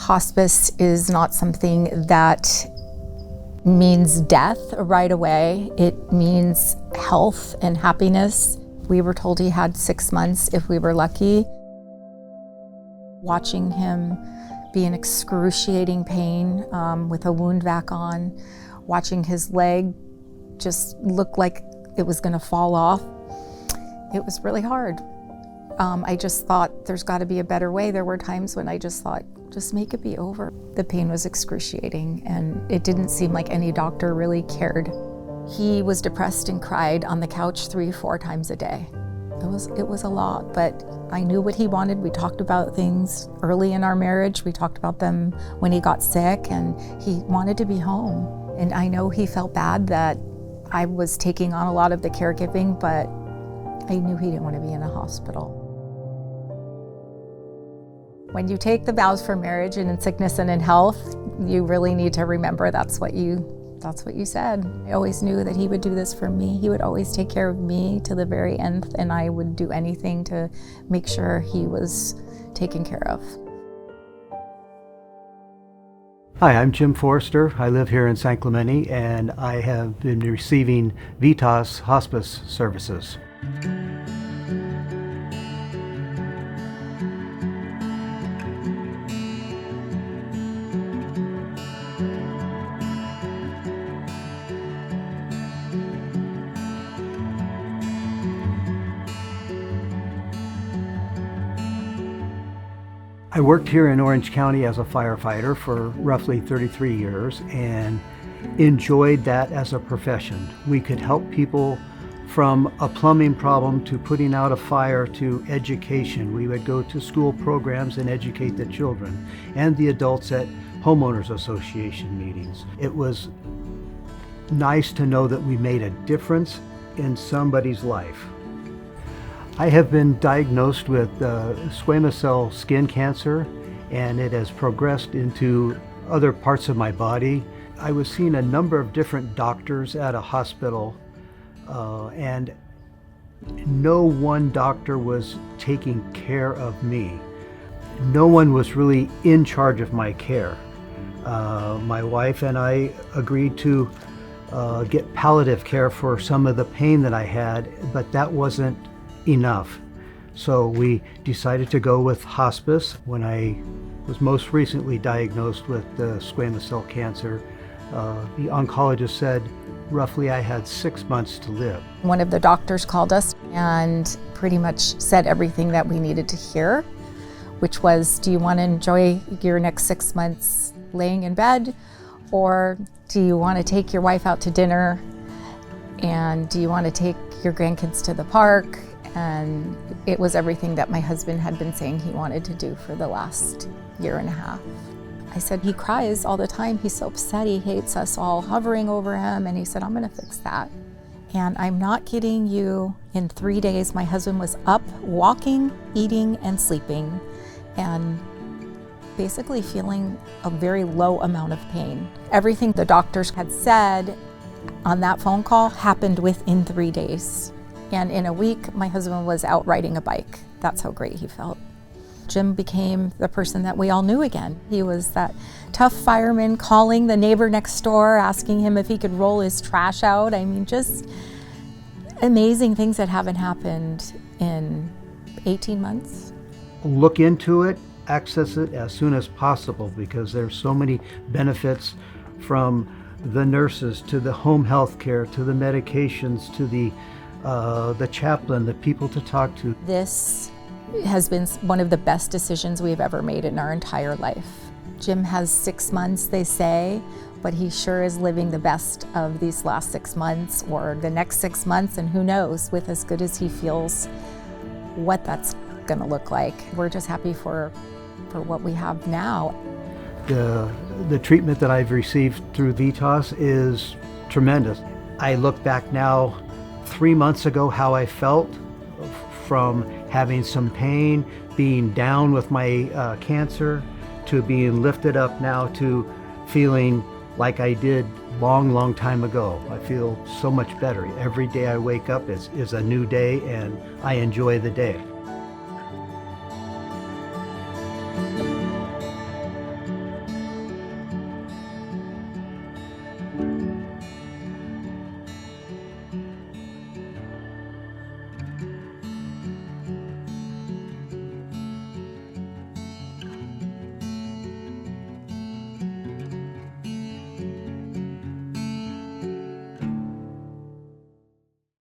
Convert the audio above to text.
Hospice is not something that means death right away. It means health and happiness. We were told he had 6 months if we were lucky. Watching him be in excruciating pain with a wound vac on, watching his leg just look like it was going to fall off, it was really hard. I just thought there's got to be a better way. There were times when I just thought, just make it be over. The pain was excruciating, and it didn't seem like any doctor really cared. He was depressed and cried on the couch 3-4 times a day. It was a lot, but I knew what he wanted. We talked about things early in our marriage. We talked about them when he got sick, and he wanted to be home. And I know he felt bad that I was taking on a lot of the caregiving, but I knew he didn't want to be in a hospital. When you take the vows for marriage and in sickness and in health, you really need to remember that's what you said. I always knew that he would do this for me. He would always take care of me to the very end, and I would do anything to make sure he was taken care of. Hi, I'm Jim Forrester. I live here in San Clemente, and I have been receiving VITAS hospice services. I worked here in Orange County as a firefighter for roughly 33 years and enjoyed that as a profession. We could help people from a plumbing problem to putting out a fire to education. We would go to school programs and educate the children and the adults at homeowners association meetings. It was nice to know that we made a difference in somebody's life. I have been diagnosed with squamous cell skin cancer, and it has progressed into other parts of my body. I was seeing a number of different doctors at a hospital, and no one doctor was taking care of me. No one was really in charge of my care. My wife and I agreed to get palliative care for some of the pain that I had, but that wasn't enough. So we decided to go with hospice. When I was most recently diagnosed with squamous cell cancer, the oncologist said roughly I had 6 months to live. One of the doctors called us and pretty much said everything that we needed to hear, which was, do you want to enjoy your next 6 months laying in bed, or do you want to take your wife out to dinner, and do you want to take your grandkids to the park? And it was everything that my husband had been saying he wanted to do for the last year and a half. I said, he cries all the time. He's so upset. He hates us all hovering over him. And he said, I'm going to fix that. And I'm not kidding you. In 3 days, my husband was up, walking, eating, and sleeping, and basically feeling a very low amount of pain. Everything the doctors had said on that phone call happened within 3 days. And in a week, my husband was out riding a bike. That's how great he felt. Jim became the person that we all knew again. He was that tough fireman calling the neighbor next door, asking him if he could roll his trash out. I mean, just amazing things that haven't happened in 18 months. Look into it, access it as soon as possible, because there's so many benefits, from the nurses to the home health care to the medications to the chaplain, the people to talk to. This has been one of the best decisions we've ever made in our entire life. Jim has 6 months, they say, but he sure is living the best of these last 6 months or the next 6 months, and who knows, with as good as he feels, what that's gonna look like. We're just happy for what we have now. The treatment that I've received through VITAS is tremendous. I look back now 3 months ago how I felt from having some pain, being down with my cancer, to being lifted up now to feeling like I did long time ago. I feel so much better. Every day I wake up is a new day, and I enjoy the day.